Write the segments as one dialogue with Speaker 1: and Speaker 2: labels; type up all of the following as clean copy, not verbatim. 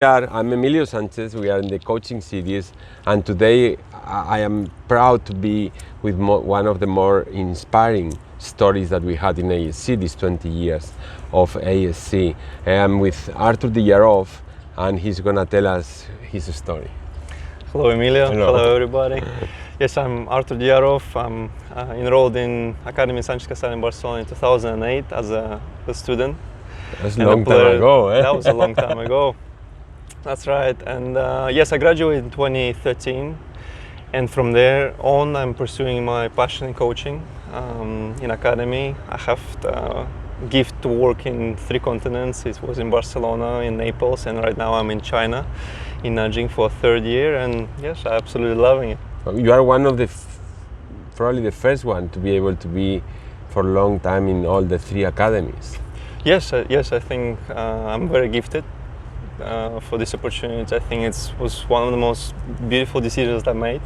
Speaker 1: I'm Emilio Sánchez. We are in the coaching series, and today I am proud to be with one of the more inspiring stories that we had in ASC these 20 years of ASC. I am with Artur Diyarov, and he's gonna tell us his story.
Speaker 2: Hello, Emilio.
Speaker 1: Hello.
Speaker 2: Hello, everybody. Yes, I'm Artur Diyarov. I'm enrolled in Academy Sánchez-Casal in Barcelona in 2008 as a student.
Speaker 1: That's a long time ago, eh?
Speaker 2: That was a long time ago. That's right. And yes, I graduated in 2013. And from there on, I'm pursuing my passion in coaching in Academy. I have the gift to work in 3 continents. It was in Barcelona, in Naples, and right now I'm in China, in Nanjing for a 3rd year. And yes, I'm absolutely loving it.
Speaker 1: You are one of the, probably the first one to be able to be for a long time in all the 3 academies.
Speaker 2: Yes, I think I'm very gifted for this opportunity. I think it was one of the most beautiful decisions I made,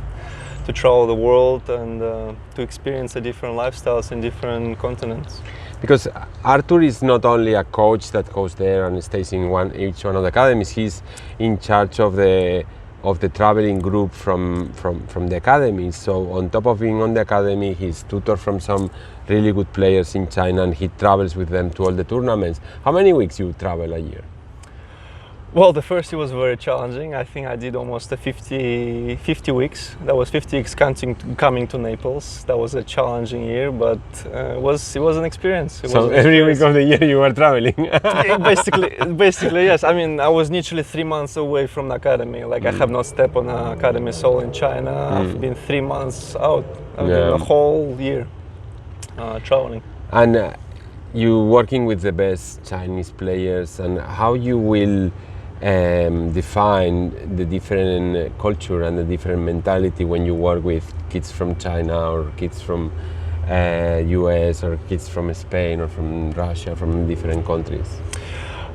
Speaker 2: to travel the world and to experience the different lifestyles in different continents.
Speaker 1: Because Artur is not only a coach that goes there and stays in each one of the academies. He's in charge of the traveling group from the academy. So on top of being on the academy, he's tutor from some really good players in China, and he travels with them to all the tournaments. How many weeks you travel a year?
Speaker 2: Well, the first year was very challenging. I think I did almost 50 weeks. That was 50 weeks coming to Naples. That was a challenging year, but it was an experience.
Speaker 1: So every week of the year you were traveling?
Speaker 2: basically, yes. I mean, I was literally 3 months away from the academy. Like, I have not stepped on an academy soul in China. I've been 3 months out. I've been a whole year traveling.
Speaker 1: And you working with the best Chinese players, and how you will define the different culture and the different mentality when you work with kids from China or kids from US or kids from Spain or from Russia, from different countries?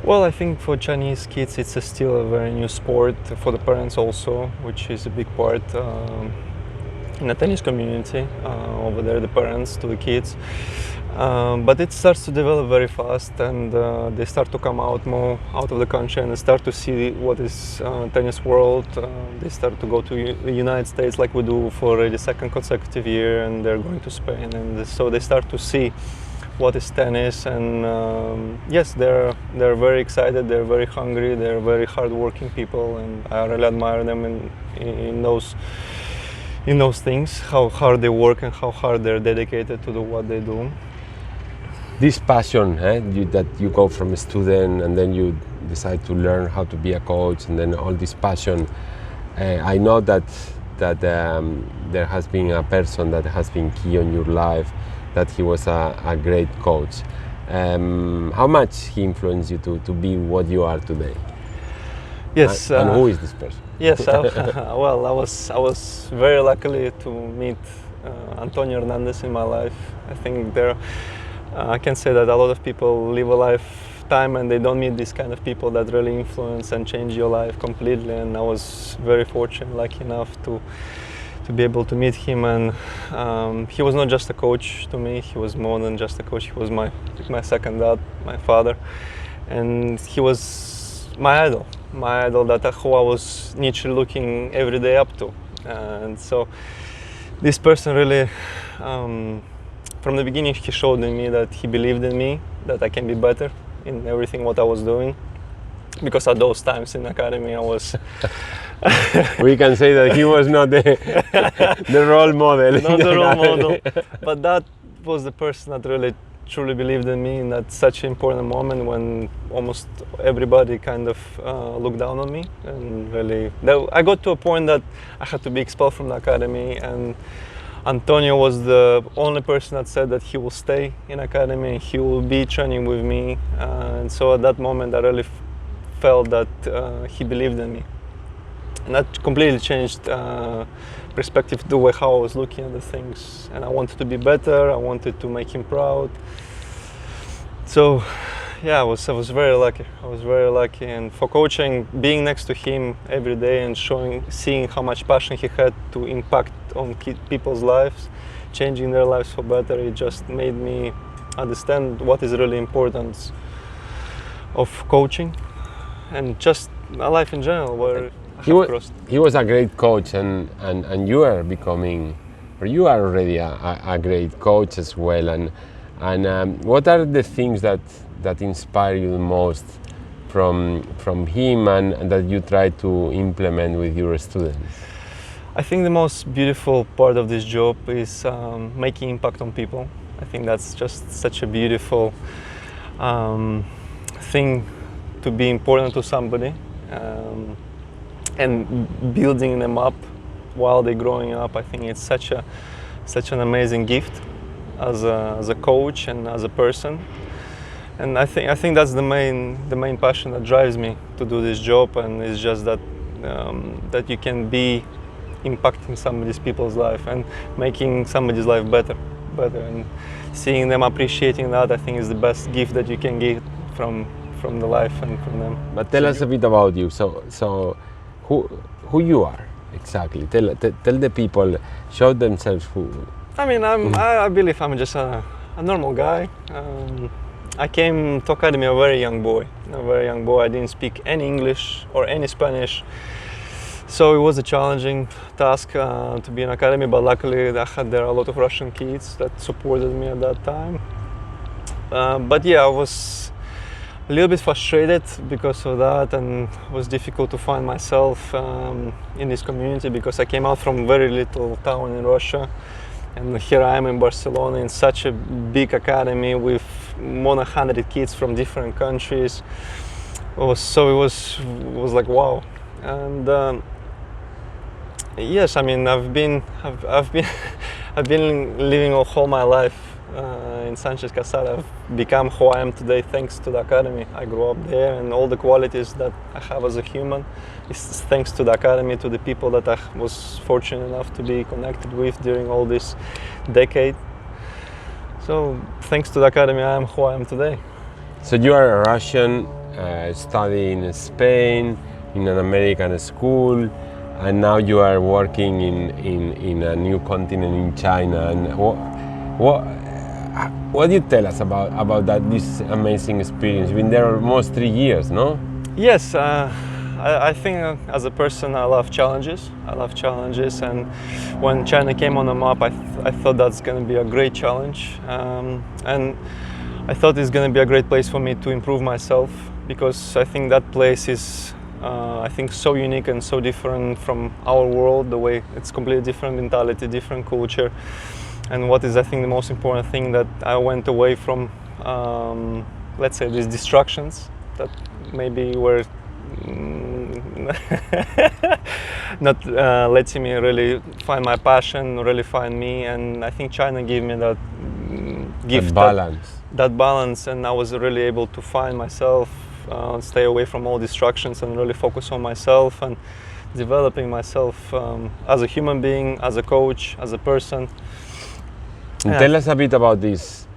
Speaker 2: Well, I think for Chinese kids it's still a very new sport, for the parents also, which is a big part in the tennis community over there, the parents to the kids. But it starts to develop very fast, and they start to come out more out of the country and start to see what is tennis world. They start to go to the United States like we do for the 2nd consecutive year, and they're going to Spain, and so they start to see what is tennis. And yes, they're very excited, they're very hungry, they're very hardworking people, and I really admire them in those things, how hard they work and how hard they're dedicated to do what they do.
Speaker 1: This passion that you go from a student and then you decide to learn how to be a coach, and then all this passion, I know that there has been a person that has been key on your life, that he was a great coach. How much he influenced you to be what you are today?
Speaker 2: Yes.
Speaker 1: And who is this person?
Speaker 2: Yes, well, I was very lucky to meet Antonio Hernandez in my life. I think I can say that a lot of people live a lifetime and they don't meet these kind of people that really influence and change your life completely. And I was very fortunate, lucky enough to be able to meet him. And he was not just a coach to me. He was more than just a coach. He was my second dad, my father, and he was my idol. That who I was literally looking every day up to. And so this person really, from the beginning, he showed me that he believed in me, that I can be better in everything what I was doing. Because at those times in academy I was...
Speaker 1: We can say that he was not the role model.
Speaker 2: Not the role model, but that was the person that really truly believed in me in that such an important moment when almost everybody kind of looked down on me. And really, I got to a point that I had to be expelled from the academy, and Antonio was the only person that said that he will stay in academy and he will be training with me. And so at that moment I really felt that he believed in me. And that completely changed perspective, the way how I was looking at the things. And I wanted to be better, I wanted to make him proud. So yeah, I was very lucky. I was very lucky, and for coaching, being next to him every day and seeing how much passion he had to impact on people's lives, changing their lives for better, it just made me understand what is really important of coaching. And just life in general, where I
Speaker 1: He
Speaker 2: have
Speaker 1: was,
Speaker 2: crossed.
Speaker 1: he was a great coach, and you are becoming, or you are already a great coach as well. And what are the things that inspire you the most from him, and that you try to implement with your students?
Speaker 2: I think the most beautiful part of this job is making impact on people. I think that's just such a beautiful thing to be important to somebody, and building them up while they're growing up. I think it's such an amazing gift as a coach and as a person. And I think that's the main passion that drives me to do this job, and it's just that that you can be impacting people's life and making somebody's life better, and seeing them appreciating that, I think is the best gift that you can get from the life and from them.
Speaker 1: But tell us a bit about you. So who you are exactly? Tell the people, show themselves who.
Speaker 2: I mean, I believe I'm just a normal guy. I came to academy a very young boy. I didn't speak any English or any Spanish, so it was a challenging task to be in academy. But luckily, there are a lot of Russian kids that supported me at that time. But yeah, I was a little bit frustrated because of that, and it was difficult to find myself in this community because I came out from a very little town in Russia. And here I am in Barcelona in such a big academy with more than 100 kids from different countries. It was like wow. And yes, I mean I've been living all my life in Sánchez-Casal. I've become who I am today thanks to the academy. I grew up there, and all the qualities that I have as a human is thanks to the academy, to the people that I was fortunate enough to be connected with during all this decade. So thanks to the academy, I am who I am today.
Speaker 1: So you are a Russian, studying in Spain, in an American school, and now you are working in a new continent in China. And what do you tell us about this amazing experience? You've been there almost 3 years, no?
Speaker 2: Yes, I think as a person I love challenges. And when China came on the map, I thought that's going to be a great challenge. And I thought it's going to be a great place for me to improve myself, because I think that place is so unique and so different from our world. The way it's completely different mentality, different culture. And what is, I think, the most important thing, that I went away from, let's say, these distractions that maybe were not letting me really find my passion, really find me. And I think China gave me that gift, that balance, and I was really able to find myself, stay away from all distractions, and really focus on myself and developing myself as a human being, as a coach, as a person.
Speaker 1: And tell us a bit about these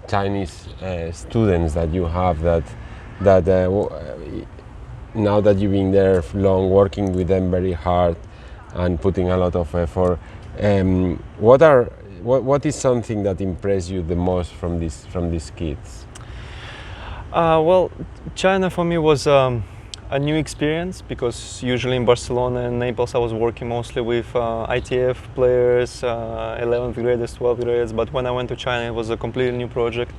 Speaker 1: Chinese students that you have, that now that you've been there long, working with them very hard and putting a lot of effort. What is something that impressed you the most from these kids?
Speaker 2: Well, China for me was a new experience, because usually in Barcelona and Naples I was working mostly with ITF players, 11th graders, 12th graders, but when I went to China it was a completely new project,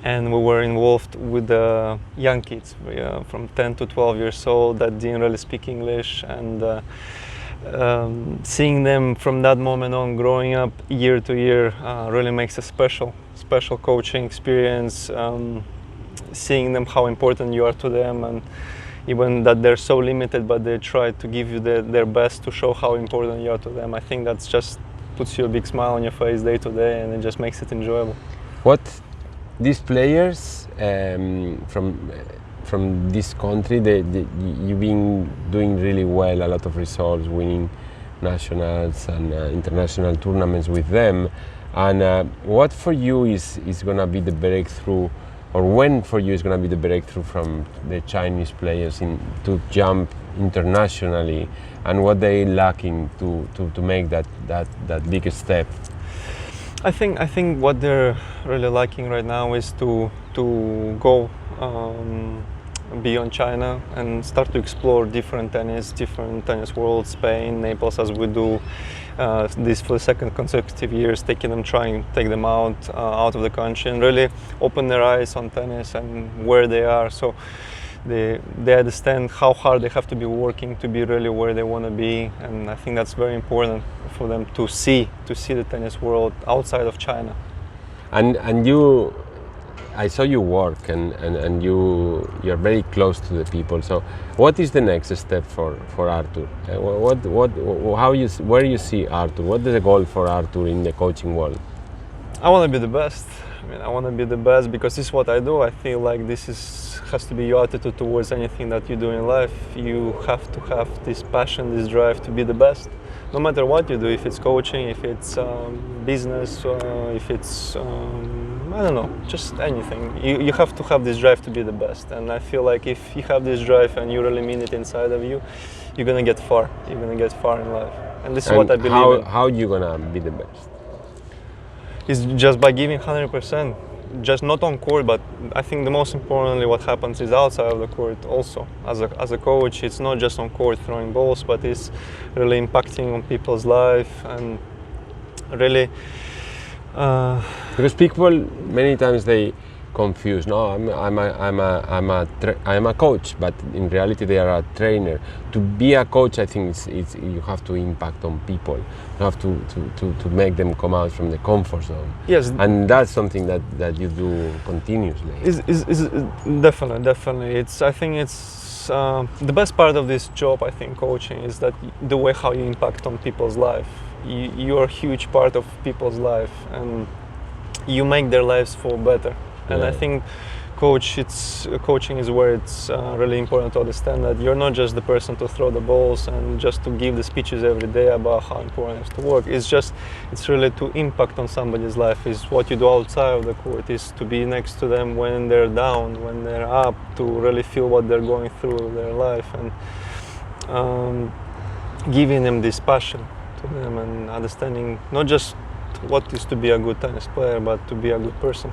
Speaker 2: and we were involved with the young kids from 10 to 12 years old that didn't really speak English, and seeing them from that moment on growing up year to year really makes a special coaching experience, seeing them how important you are to them, and even that they're so limited, but they try to give you their best to show how important you are to them. I think that's just puts you a big smile on your face day to day, and it just makes it enjoyable.
Speaker 1: What these players from this country, you've been doing really well, a lot of results, winning nationals and international tournaments with them. And what for you is going to be the breakthrough, or when for you is going to be the breakthrough from the Chinese players to jump internationally, and what they lacking to make that big step?
Speaker 2: I think what they're really lacking right now is to go beyond China and start to explore different tennis worlds, Spain, Naples, as we do this for the second consecutive years, taking them, trying to take them out of the country and really open their eyes on tennis and where they are. So they understand how hard they have to be working to be really where they want to be, and I think that's very important for them to see the tennis world outside of China.
Speaker 1: And you, I saw you work, and you're very close to the people. So, what is the next step for Artur? Where you see Artur? What is the goal for Artur in the coaching world?
Speaker 2: I want to be the best. I mean, I want to be the best because this is what I do. I feel like has to be your attitude towards anything that you do in life. You have to have this passion, this drive to be the best, no matter what you do. If it's coaching, if it's business, if it's I don't know, just anything. You have to have this drive to be the best. And I feel like if you have this drive and you really mean it inside of you, you're gonna get far. You're gonna get far in life. And this is what I believe in.
Speaker 1: How are you gonna be the best?
Speaker 2: It's just by giving 100%, just not on court, but I think the most importantly what happens is outside of the court also. As a coach, it's not just on court throwing balls, but it's really impacting on people's life and really...
Speaker 1: Because people many times they confuse. No, I'm a coach, but in reality they are a trainer. To be a coach, I think it's you have to impact on people. You have to make them come out from the comfort zone.
Speaker 2: Yes,
Speaker 1: and that's something that you do continuously.
Speaker 2: Is definitely. I think it's the best part of this job. I think coaching is that the way how you impact on people's life. You are a huge part of people's life, and you make their lives for better. And I think coaching is where it's really important to understand that you're not just the person to throw the balls and just to give the speeches every day about how important it is to work. It's really to impact on somebody's life. Is what you do outside of the court is to be next to them when they're down, when they're up, to really feel what they're going through their life, and giving them this passion to them and understanding not just what is to be a good tennis player, but to be a good person.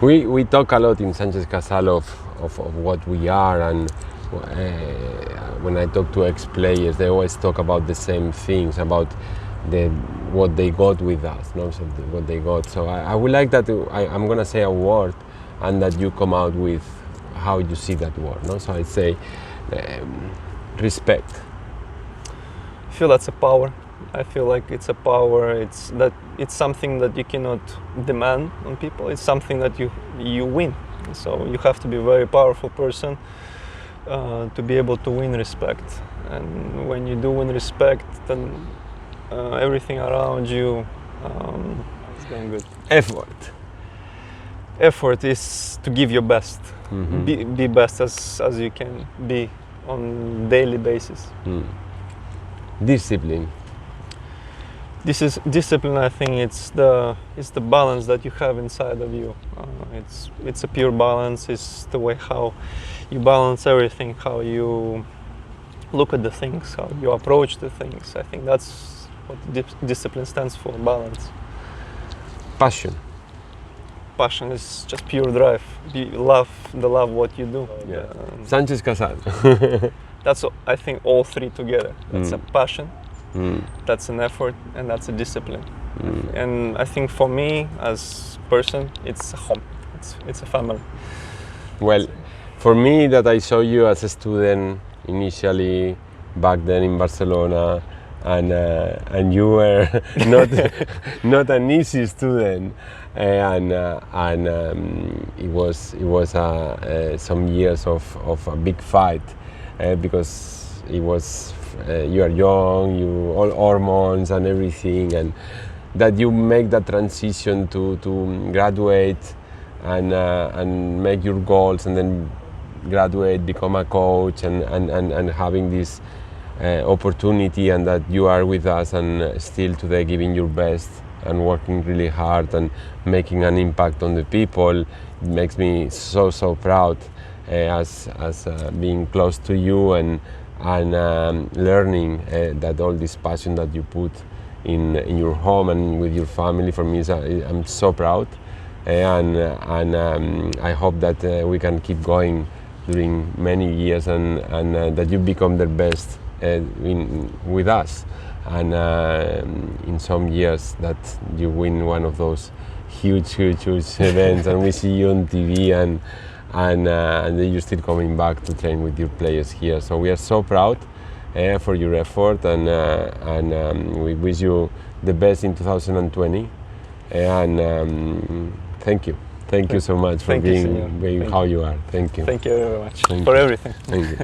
Speaker 1: We talk a lot in Sánchez-Casal of what we are, and when I talk to ex-players, they always talk about the same things, about what they got with us, no? So what they got. So I would like that I'm gonna say a word, and that you come out with how you see that word, no? So I say respect.
Speaker 2: I feel that's a power. I feel like it's a power. It's something that you cannot demand on people. It's something that you win. So you have to be a very powerful person to be able to win respect. And when you do win respect, then everything around you is going good. Effort is to give your best. Mm-hmm. Be best as you can be on daily basis.
Speaker 1: Discipline.
Speaker 2: This is discipline. I think it's the balance that you have inside of you. It's a pure balance. It's the way how you balance everything, how you look at the things, how you approach the things. I think that's what discipline stands for: balance.
Speaker 1: Passion.
Speaker 2: Passion is just pure drive. Love what you do.
Speaker 1: Yeah. Sánchez-Casal.
Speaker 2: That's, I think, all three together. That's a passion. That's an effort, and that's a discipline. And I think for me as person, it's a home. It's a family.
Speaker 1: Well, for me, that I saw you as a student initially back then in Barcelona, and you were not an easy student, and it was some years of a big fight because it was. You are young, all hormones and everything, and that you make that transition to graduate and make your goals, and then graduate, become a coach, and having this opportunity, and that you are with us and still today giving your best and working really hard and making an impact on the people. It makes me so proud as being close to you and learning that all this passion that you put in your home and with your family, for me, I'm so proud, and I hope that we can keep going during many years, and that you become the best with us, and in some years that you win one of those huge events, and we see you on TV, and then you're still coming back to train with your players here. So we are so proud for your effort, and we wish you the best in 2020. And thank you. Thank you so much for being how you are. Thank you.
Speaker 2: Thank you very much
Speaker 1: Thank
Speaker 2: for
Speaker 1: you.
Speaker 2: everything.
Speaker 1: Thank you.